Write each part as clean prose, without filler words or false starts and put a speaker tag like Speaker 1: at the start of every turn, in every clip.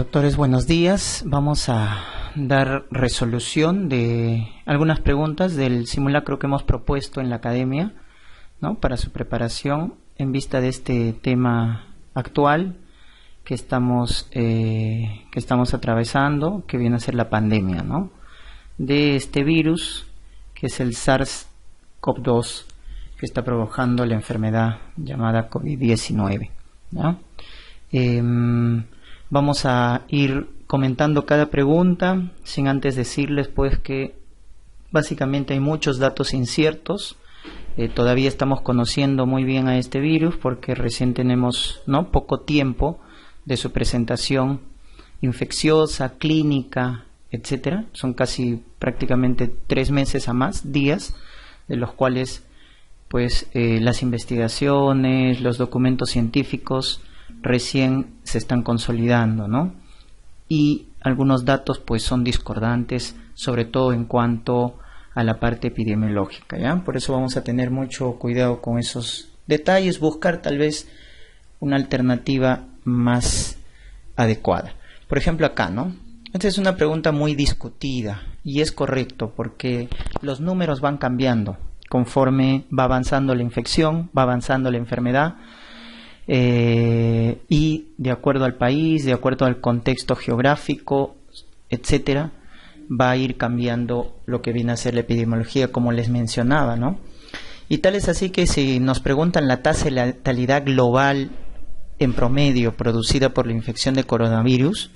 Speaker 1: doctores, buenos días. Vamos a dar resolución de algunas preguntas del simulacro que hemos propuesto en la academia, ¿no?, para su preparación en vista de este tema actual que estamos atravesando, que viene a ser la pandemia, ¿no?, de este virus que es el SARS-CoV-2, que está provocando la enfermedad llamada COVID-19, ¿no? Vamos a ir comentando cada pregunta, sin antes decirles pues que básicamente hay muchos datos inciertos. Todavía estamos conociendo muy bien a este virus porque recién tenemos, ¿no?, poco tiempo de su presentación infecciosa, clínica, etcétera. Son casi prácticamente 3 meses a más días, de los cuales pues las investigaciones, los documentos científicos recién se están consolidando, ¿no? Y algunos datos pues son discordantes, sobre todo en cuanto a la parte epidemiológica, ¿ya? Por eso vamos a tener mucho cuidado con esos detalles, buscar tal vez una alternativa más adecuada. Por ejemplo acá, ¿no? Esta es una pregunta muy discutida y es correcto porque los números van cambiando conforme va avanzando la infección, va avanzando la enfermedad. Y de acuerdo al país, de acuerdo al contexto geográfico, etcétera, va a ir cambiando lo que viene a ser la epidemiología, como les mencionaba, ¿no? Y tal es así que si nos preguntan la tasa de letalidad global en promedio producida por la infección de coronavirus,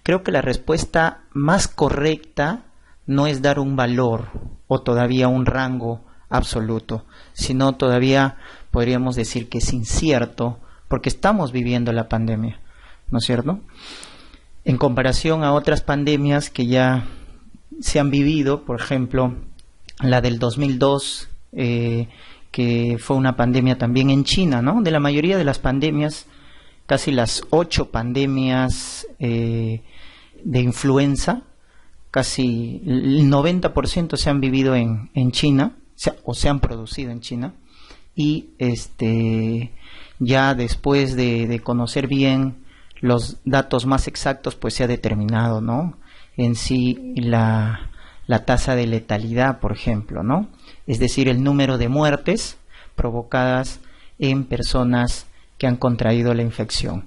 Speaker 1: creo que la respuesta más correcta no es dar un valor o todavía un rango absoluto, sino todavía podríamos decir que es incierto, porque estamos viviendo la pandemia, ¿no es cierto? En comparación a otras pandemias que ya se han vivido, por ejemplo, la del 2002, que fue una pandemia también en China, ¿no? De la mayoría de las pandemias, casi las 8 pandemias de influenza, casi el 90% se han vivido en China, o se han producido en China, y ya después de conocer bien los datos más exactos, pues se ha determinado, ¿no?, en sí la tasa de letalidad, por ejemplo, ¿no?, es decir, el número de muertes provocadas en personas que han contraído la infección.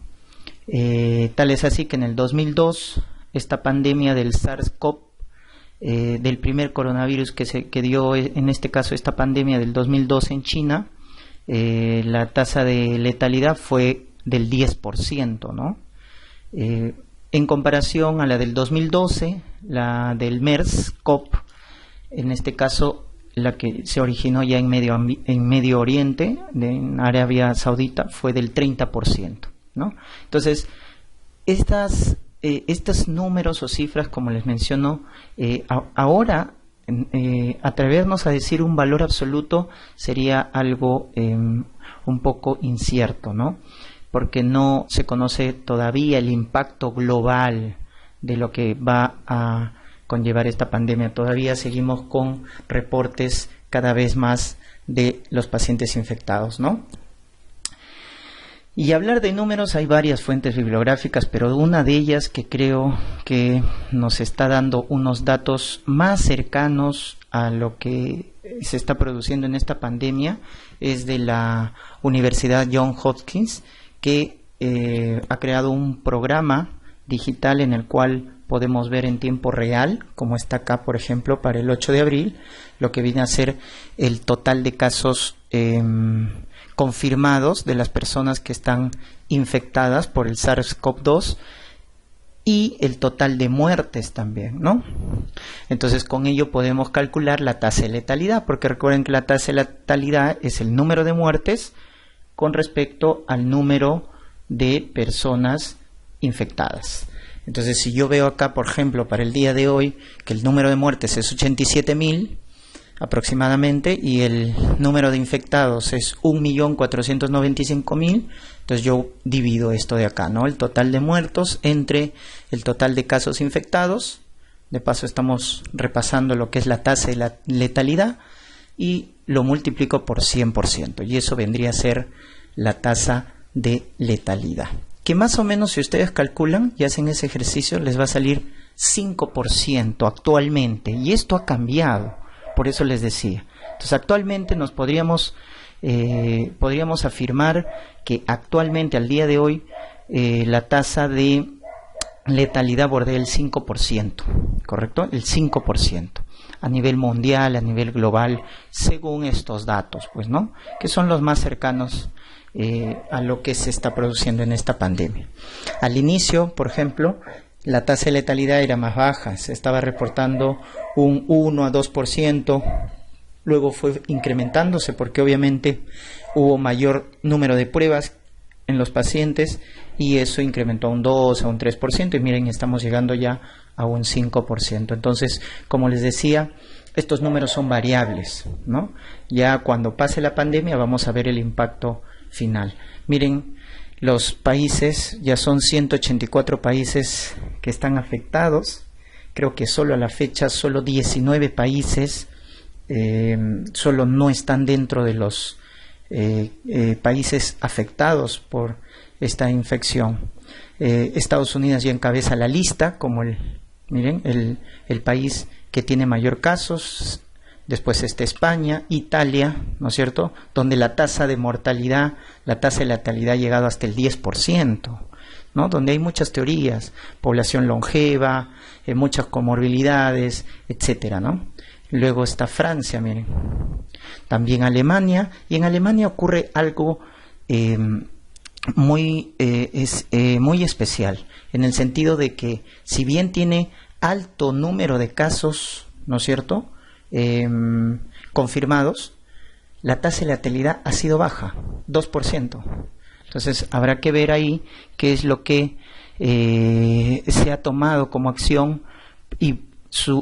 Speaker 1: Tal es así que en el 2002, esta pandemia del SARS-CoV, del primer coronavirus que dio, en este caso esta pandemia del 2002 en China, la tasa de letalidad fue del 10%, ¿no? En comparación a la del 2012, la del MERS-CoV, en este caso la que se originó ya en Medio Oriente, en Arabia Saudita, fue del 30%, ¿no? Entonces, estos números o cifras, como les menciono, ahora atrevernos a decir un valor absoluto sería algo un poco incierto, ¿no?, porque no se conoce todavía el impacto global de lo que va a conllevar esta pandemia. Todavía seguimos con reportes cada vez más de los pacientes infectados, ¿no? Y hablar de números, hay varias fuentes bibliográficas, pero una de ellas que creo que nos está dando unos datos más cercanos a lo que se está produciendo en esta pandemia es de la Universidad Johns Hopkins, que ha creado un programa digital en el cual podemos ver en tiempo real, como está acá, por ejemplo, para el 8 de abril, lo que viene a ser el total de casos confirmados de las personas que están infectadas por el SARS-CoV-2 y el total de muertes también, ¿no? Entonces con ello podemos calcular la tasa de letalidad, porque recuerden que la tasa de letalidad es el número de muertes con respecto al número de personas infectadas. Entonces si yo veo acá, por ejemplo, para el día de hoy, que el número de muertes es 87.000 aproximadamente y el número de infectados es 1.495.000, entonces yo divido esto de acá, ¿no?, el total de muertos entre el total de casos infectados. De paso estamos repasando lo que es la tasa de la letalidad y lo multiplico por 100%, y eso vendría a ser la tasa de letalidad, que más o menos si ustedes calculan y hacen ese ejercicio les va a salir 5% actualmente, y esto ha cambiado, por eso les decía. Entonces actualmente nos podríamos afirmar que actualmente al día de hoy la tasa de letalidad bordea el 5%, ¿correcto? El 5% a nivel mundial, a nivel global, según estos datos, pues, ¿no? Que son los más cercanos a lo que se está produciendo en esta pandemia. Al inicio, por ejemplo, la tasa de letalidad era más baja, se estaba reportando un 1 a 2%, luego fue incrementándose porque obviamente hubo mayor número de pruebas en los pacientes y eso incrementó a un 2, a un 3%, y miren, estamos llegando ya a un 5%. Entonces, como les decía, estos números son variables, ¿no? Ya cuando pase la pandemia vamos a ver el impacto final. Miren, los países, ya son 184 países que están afectados. Creo que solo a la fecha, solo 19 países solo no están dentro de los países afectados por esta infección. Estados Unidos ya encabeza la lista como el país que tiene mayor casos. Después está España, Italia, ¿no es cierto?, donde la tasa de mortalidad, la tasa de letalidad ha llegado hasta el 10%, ¿no?, donde hay muchas teorías, población longeva, muchas comorbilidades, etcétera, ¿no? Luego está Francia, miren, también Alemania, y en Alemania ocurre algo muy especial, en el sentido de que si bien tiene alto número de casos, ¿no es cierto?, confirmados, la tasa de letalidad ha sido baja, 2%. Entonces habrá que ver ahí qué es lo que se ha tomado como acción, y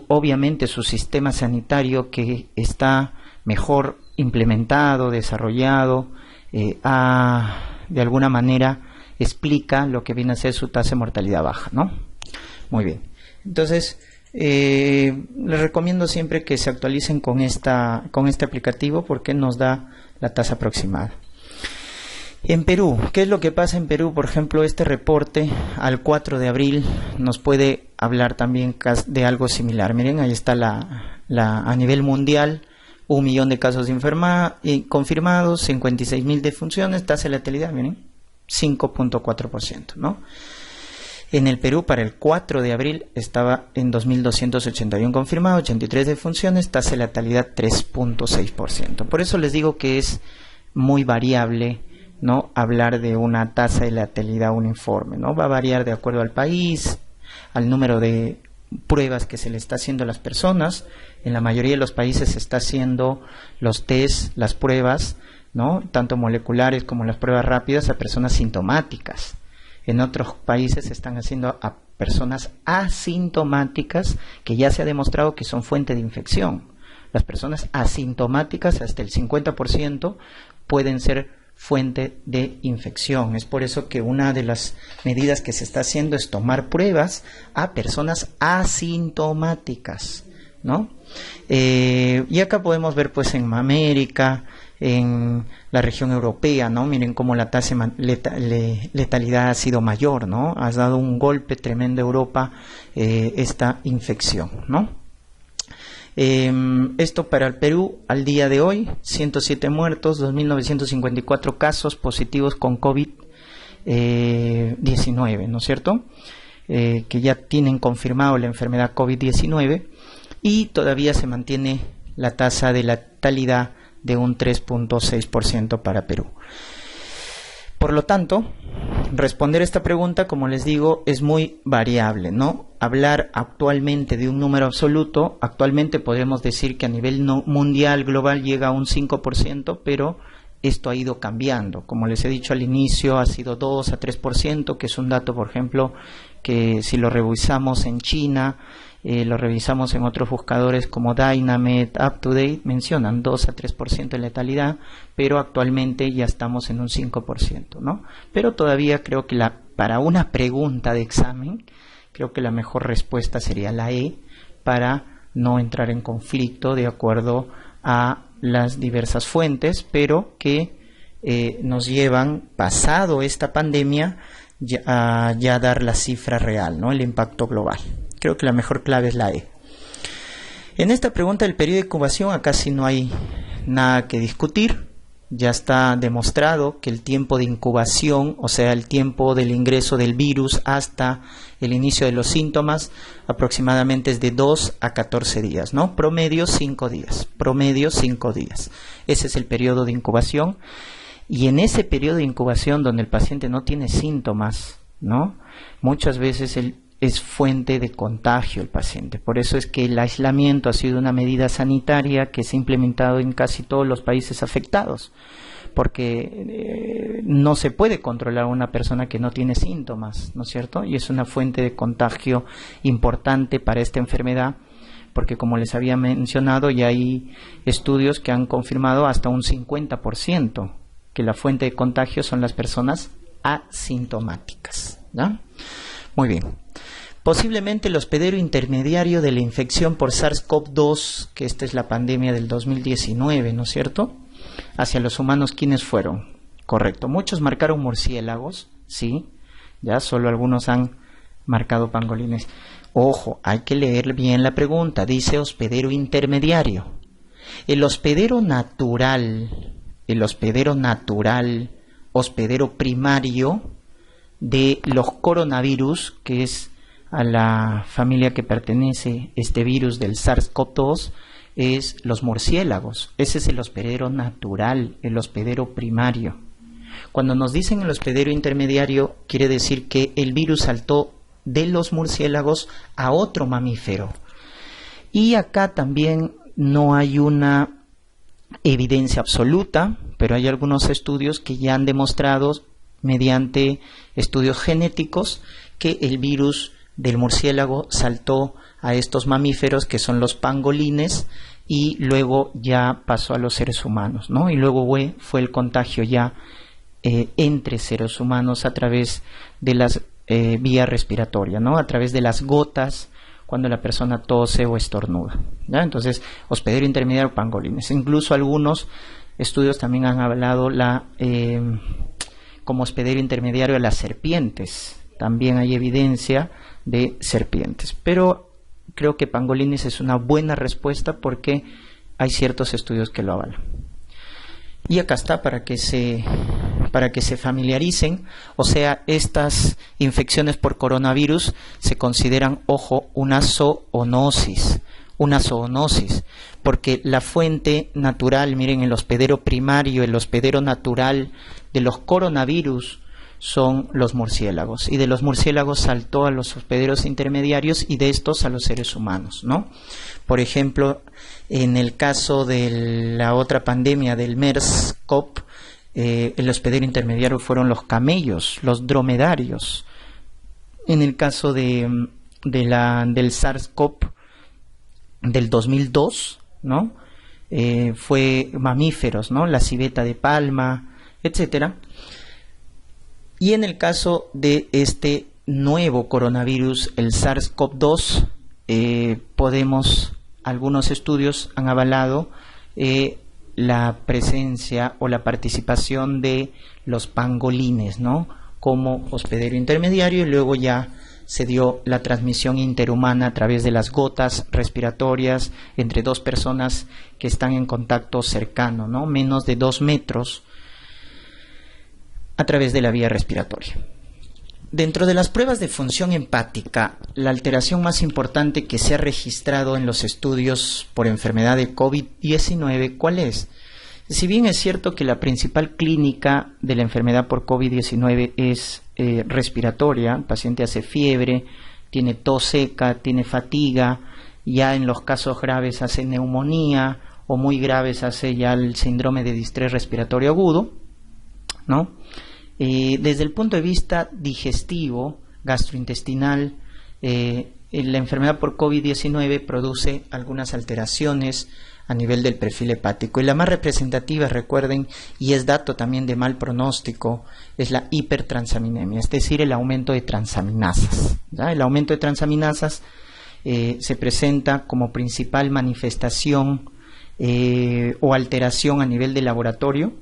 Speaker 1: obviamente su sistema sanitario, que está mejor implementado, desarrollado, de alguna manera explica lo que viene a ser su tasa de mortalidad baja, ¿no? Muy bien. Entonces, les recomiendo siempre que se actualicen con este aplicativo, porque nos da la tasa aproximada. En Perú, ¿qué es lo que pasa en Perú? Por ejemplo, este reporte al 4 de abril nos puede hablar también de algo similar. Miren, ahí está a nivel mundial, 1 millón de casos confirmados, 56.000 defunciones, tasa de letalidad, miren, 5.4%, ¿no? En el Perú, para el 4 de abril, estaba en 2.281 confirmados, 83 defunciones, tasa de letalidad 3.6%. Por eso les digo que es muy variable, ¿no?, hablar de una tasa de letalidad uniforme, ¿no? Va a variar de acuerdo al país, al número de pruebas que se le está haciendo a las personas. En la mayoría de los países se está haciendo los test, las pruebas, ¿no?, tanto moleculares como las pruebas rápidas, a personas sintomáticas. En otros países se están haciendo a personas asintomáticas, que ya se ha demostrado que son fuente de infección. Las personas asintomáticas, hasta el 50%, pueden ser fuente de infección. Es por eso que una de las medidas que se está haciendo es tomar pruebas a personas asintomáticas, ¿no? Y acá podemos ver, pues, en América, en la región europea, ¿no? Miren cómo la tasa de letalidad ha sido mayor, ¿no? Ha dado un golpe tremendo a Europa esta infección, ¿no? Esto para el Perú al día de hoy, 107 muertos, 2.954 casos positivos con COVID-19, ¿no es cierto? Que ya tienen confirmado la enfermedad COVID-19, y todavía se mantiene la tasa de letalidad de un 3.6% para Perú. Por lo tanto, responder esta pregunta, como les digo, es muy variable, ¿no? Hablar actualmente de un número absoluto, actualmente podemos decir que a nivel mundial, global, llega a un 5%, pero esto ha ido cambiando. Como les he dicho al inicio, ha sido 2 a 3%, que es un dato, por ejemplo, que si lo revisamos en China, lo revisamos en otros buscadores como Dynamed, UpToDate, mencionan 2 a 3% de letalidad, pero actualmente ya estamos en un 5%, ¿no? Pero todavía creo que para una pregunta de examen, creo que la mejor respuesta sería la E, para no entrar en conflicto de acuerdo a las diversas fuentes, pero que nos llevan, pasado esta pandemia, ya dar la cifra real, ¿no? El impacto global. Creo que la mejor clave es la E. En esta pregunta del periodo de incubación, acá sí no hay nada que discutir. Ya está demostrado que el tiempo de incubación, o sea, el tiempo del ingreso del virus hasta el inicio de los síntomas, aproximadamente es de 2 a 14 días, ¿no? Promedio 5 días. Promedio 5 días. Ese es el periodo de incubación. Y en ese periodo de incubación donde el paciente no tiene síntomas, ¿no? Muchas veces es fuente de contagio el paciente. Por eso es que el aislamiento ha sido una medida sanitaria que se ha implementado en casi todos los países afectados, porque no se puede controlar a una persona que no tiene síntomas, ¿no es cierto? Y es una fuente de contagio importante para esta enfermedad, porque como les había mencionado, ya hay estudios que han confirmado hasta un 50% que la fuente de contagio son las personas asintomáticas, ¿no? Muy bien. Posiblemente el hospedero intermediario de la infección por SARS-CoV-2, que esta es la pandemia del 2019, ¿no es cierto? Hacia los humanos, ¿quiénes fueron? Correcto. Muchos marcaron murciélagos, sí. Ya solo algunos han marcado pangolines. Ojo, hay que leer bien la pregunta. Dice hospedero intermediario. El hospedero natural, hospedero primario de los coronavirus, que es a la familia que pertenece este virus del SARS-CoV-2, es los murciélagos. Ese es el hospedero natural, el hospedero primario. Cuando nos dicen el hospedero intermediario, quiere decir que el virus saltó de los murciélagos a otro mamífero. Y acá también no hay una evidencia absoluta, pero hay algunos estudios que ya han demostrado, mediante estudios genéticos, que el virus del murciélago saltó a estos mamíferos que son los pangolines y luego ya pasó a los seres humanos, ¿no? Y luego fue el contagio ya entre seres humanos a través de las vías respiratorias, ¿no? A través de las gotas cuando la persona tose o estornuda, ¿ya? Entonces, hospedero intermediario pangolines. Incluso algunos estudios también han hablado como hospedero intermediario a las serpientes. También hay evidencia de serpientes, pero creo que pangolines es una buena respuesta porque hay ciertos estudios que lo avalan. Y acá está para que se familiaricen, o sea, estas infecciones por coronavirus se consideran, ojo, una zoonosis, porque la fuente natural, miren, el hospedero primario, el hospedero natural de los coronavirus son los murciélagos, y de los murciélagos saltó a los hospederos intermediarios y de estos a los seres humanos, ¿no? Por ejemplo, en el caso de la otra pandemia del MERS-CoV, el hospedero intermediario fueron los camellos, los dromedarios. En el caso del SARS-CoV del 2002, ¿no? Fue mamíferos, ¿no? La civeta de palma, etcétera. Y en el caso de este nuevo coronavirus, el SARS-CoV-2, algunos estudios han avalado la presencia o la participación de los pangolines, ¿no? Como hospedero intermediario, y luego ya se dio la transmisión interhumana a través de las gotas respiratorias entre dos personas que están en contacto cercano, ¿no? Menos de 2 metros, a través de la vía respiratoria. Dentro de las pruebas de función hepática, la alteración más importante que se ha registrado en los estudios por enfermedad de COVID-19, ¿cuál es? Si bien es cierto que la principal clínica de la enfermedad por COVID-19 es respiratoria, el paciente hace fiebre, tiene tos seca, tiene fatiga, ya en los casos graves hace neumonía o muy graves hace ya el síndrome de distrés respiratorio agudo, ¿no? Desde el punto de vista digestivo, gastrointestinal, la enfermedad por COVID-19 produce algunas alteraciones a nivel del perfil hepático, y la más representativa, recuerden, y es dato también de mal pronóstico, es la hipertransaminemia, es decir, el aumento de transaminasas, ¿ya? El aumento de transaminasas se presenta como principal manifestación o alteración a nivel de laboratorio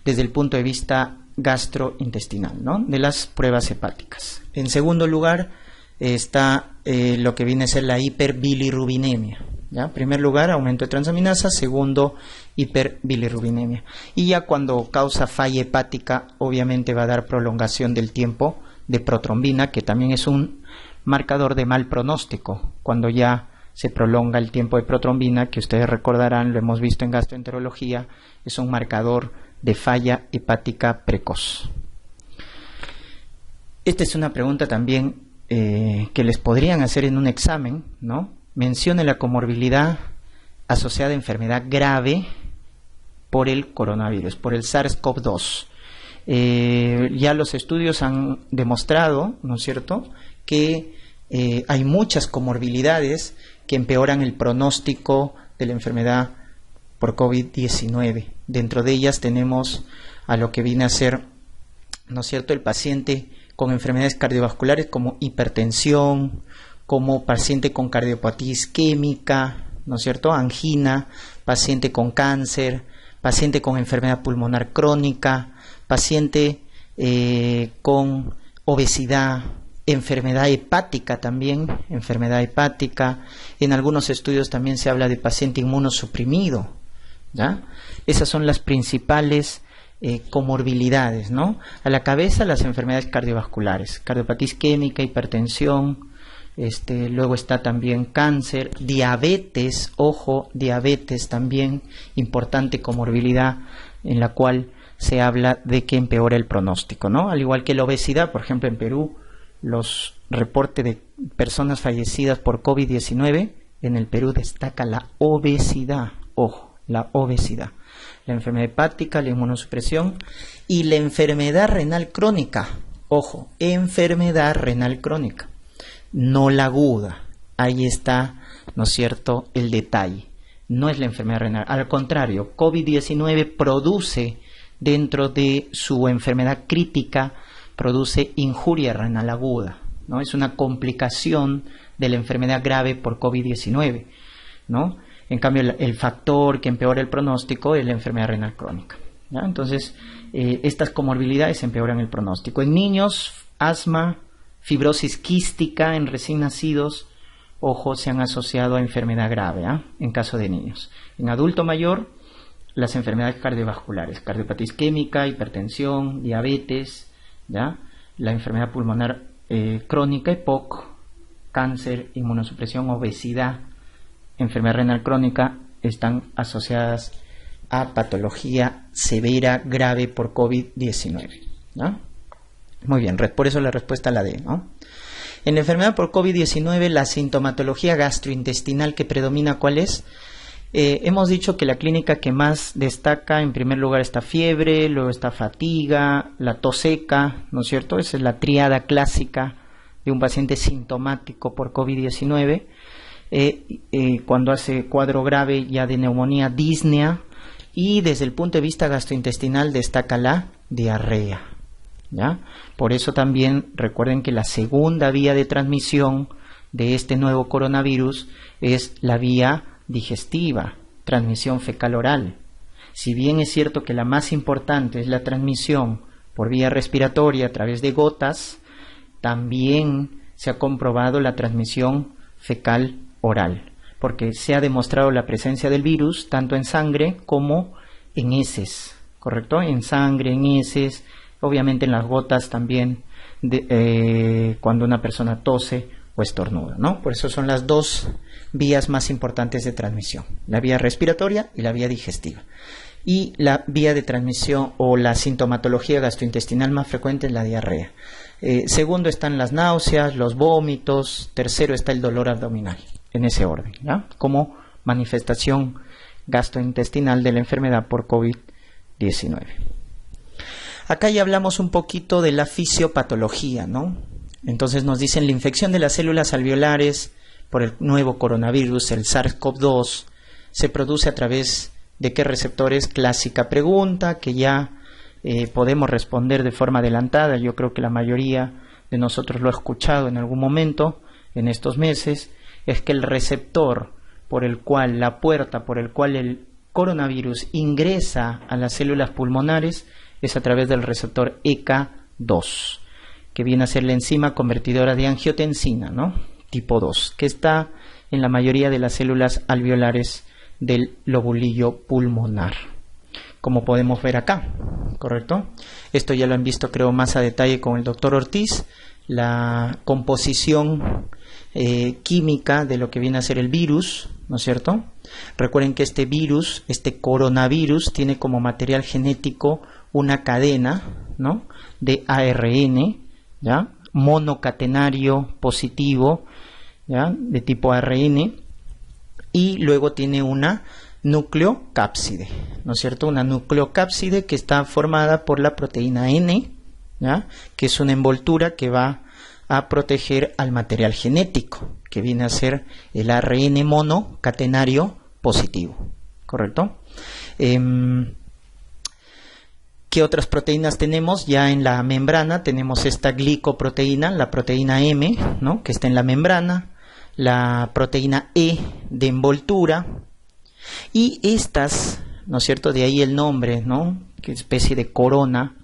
Speaker 1: desde el punto de vista gastrointestinal, ¿no? De las pruebas hepáticas. En segundo lugar está lo que viene a ser la hiperbilirrubinemia. ¿Ya? En primer lugar, aumento de transaminasa. Segundo, hiperbilirrubinemia. Y ya cuando causa falla hepática, obviamente va a dar prolongación del tiempo de protrombina, que también es un marcador de mal pronóstico. Cuando ya se prolonga el tiempo de protrombina, que ustedes recordarán, lo hemos visto en gastroenterología, es un marcador de falla hepática precoz. Esta es una pregunta también que les podrían hacer en un examen, ¿no? Mencione la comorbilidad asociada a enfermedad grave por el coronavirus, por el SARS-CoV-2. Ya los estudios han demostrado, ¿no es cierto?, que hay muchas comorbilidades que empeoran el pronóstico de la enfermedad por COVID-19. Dentro de ellas tenemos a lo que viene a ser, ¿no es cierto?, el paciente con enfermedades cardiovasculares como hipertensión, como paciente con cardiopatía isquémica, ¿no es cierto?, angina, paciente con cáncer, paciente con enfermedad pulmonar crónica, paciente con obesidad, enfermedad hepática también, enfermedad hepática. En algunos estudios también se habla de paciente inmunosuprimido, ¿ya? Esas son las principales comorbilidades, ¿no? A la cabeza las enfermedades cardiovasculares, cardiopatía isquémica, hipertensión, luego está también cáncer, diabetes, ojo, diabetes también, importante comorbilidad en la cual se habla de que empeora el pronóstico, ¿no? Al igual que la obesidad, por ejemplo en Perú, los reportes de personas fallecidas por COVID-19, en el Perú destaca la obesidad, ojo, la obesidad, la enfermedad hepática, la inmunosupresión y la enfermedad renal crónica, ojo, enfermedad renal crónica, no la aguda. Ahí está, ¿no es cierto?, el detalle. No es la enfermedad renal. Al contrario, COVID-19 produce, dentro de su enfermedad crítica, produce injuria renal aguda, ¿no? Es una complicación de la enfermedad grave por COVID-19, ¿no? En cambio, el factor que empeora el pronóstico es la enfermedad renal crónica, ¿ya? Entonces, estas comorbilidades empeoran el pronóstico. En niños, asma, fibrosis quística en recién nacidos, ojo, se han asociado a enfermedad grave, en caso de niños. En adulto mayor, las enfermedades cardiovasculares, cardiopatía isquémica, hipertensión, diabetes, ¿ya? La enfermedad pulmonar crónica, EPOC, cáncer, inmunosupresión, obesidad, enfermedad renal crónica, están asociadas a patología severa grave por COVID-19, ¿no? Muy bien, por eso la respuesta a la D, ¿no? En la enfermedad por COVID-19, la sintomatología gastrointestinal que predomina, ¿cuál es? Hemos dicho que la clínica que más destaca, en primer lugar está fiebre, luego está fatiga, la tos seca, ¿no es cierto? Esa es la tríada clásica de un paciente sintomático por COVID-19. Cuando hace cuadro grave ya de neumonía, disnea, y desde el punto de vista gastrointestinal destaca la diarrea, ¿ya? Por eso también recuerden que la segunda vía de transmisión de este nuevo coronavirus es la vía digestiva, transmisión fecal oral. Si bien es cierto que la más importante es la transmisión por vía respiratoria a través de gotas, también se ha comprobado la transmisión fecal oral, porque se ha demostrado la presencia del virus tanto en sangre como en heces, ¿correcto? En sangre, en heces, obviamente en las gotas también, cuando una persona tose o estornuda, ¿no? Por eso son las dos vías más importantes de transmisión, la vía respiratoria y la vía digestiva. Y la vía de transmisión o la sintomatología gastrointestinal más frecuente es la diarrea. Segundo están las náuseas, los vómitos. Tercero está el dolor abdominal, en ese orden, ¿ya? Como manifestación gastrointestinal de la enfermedad por COVID-19. Acá ya hablamos un poquito de la fisiopatología, ¿no? Entonces nos dicen la infección de las células alveolares por el nuevo coronavirus, el SARS-CoV-2, se produce a través de qué receptores. Clásica pregunta que ya podemos responder de forma adelantada. Yo creo que la mayoría de nosotros lo ha escuchado en algún momento en estos meses. Es que el receptor por el cual, la puerta por el cual el coronavirus ingresa a las células pulmonares es a través del receptor ECA2, que viene a ser la enzima convertidora de angiotensina, ¿no? Tipo 2, que está en la mayoría de las células alveolares del lobulillo pulmonar, como podemos ver acá, ¿correcto? Esto ya lo han visto, creo, más a detalle con el doctor Ortiz, la composición química de lo que viene a ser el virus, ¿no es cierto? Recuerden que este virus, este coronavirus, tiene como material genético una cadena, ¿no?, de ARN, ¿ya?, monocatenario positivo, ¿ya?, de tipo ARN, y luego tiene una nucleocápside, ¿no es cierto? Una nucleocápside que está formada por la proteína N, ¿ya?, que es una envoltura que va a proteger al material genético, que viene a ser el ARN monocatenario positivo, ¿correcto? ¿Qué otras proteínas tenemos? Ya en la membrana tenemos esta glicoproteína, la proteína M, ¿no?, que está en la membrana, la proteína E de envoltura, y estas, ¿no es cierto?, de ahí el nombre, ¿no?, que especie de corona,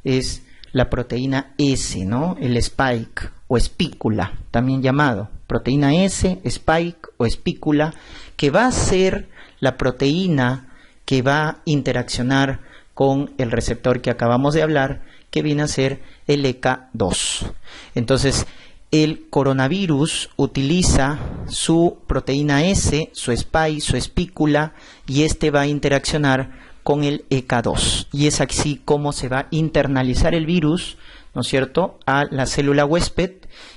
Speaker 1: es la proteína S, ¿no?, el spike o espícula, también llamado proteína S, spike o espícula, que va a ser la proteína que va a interaccionar con el receptor que acabamos de hablar, que viene a ser el ECA2. Entonces, el coronavirus utiliza su proteína S, su spike, su espícula, y este va a interaccionar con el ECA2, y es así como se va a internalizar el virus, ¿no es cierto?, a la célula huésped,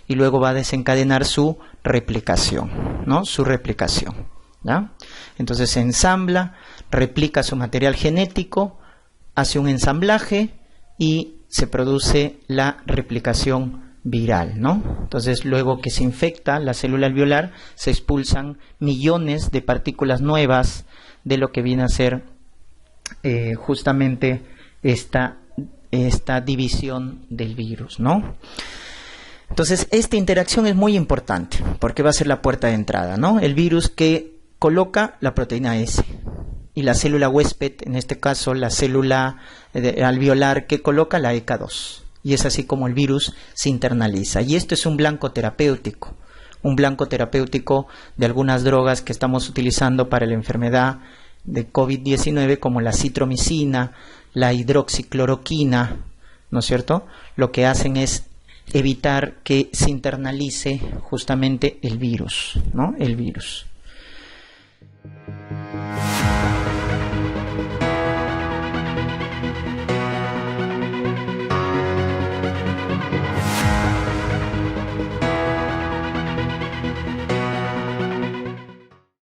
Speaker 1: y luego va a desencadenar su replicación, ¿no?, su replicación, ¿ya? Entonces se ensambla, replica su material genético, hace un ensamblaje y se produce la replicación viral, ¿no? Entonces, luego que se infecta la célula alveolar, se expulsan millones de partículas nuevas de lo que viene a ser justamente esta división del virus, ¿no? Entonces, esta interacción es muy importante porque va a ser la puerta de entrada, ¿no? El virus que coloca la proteína S y la célula huésped, en este caso la célula alveolar que coloca la ECA2. Y es así como el virus se internaliza. Y esto es un blanco terapéutico de algunas drogas que estamos utilizando para la enfermedad de COVID-19, como la citromicina, la hidroxicloroquina, ¿no es cierto? Lo que hacen es evitar que se internalice justamente el virus, ¿no? El virus.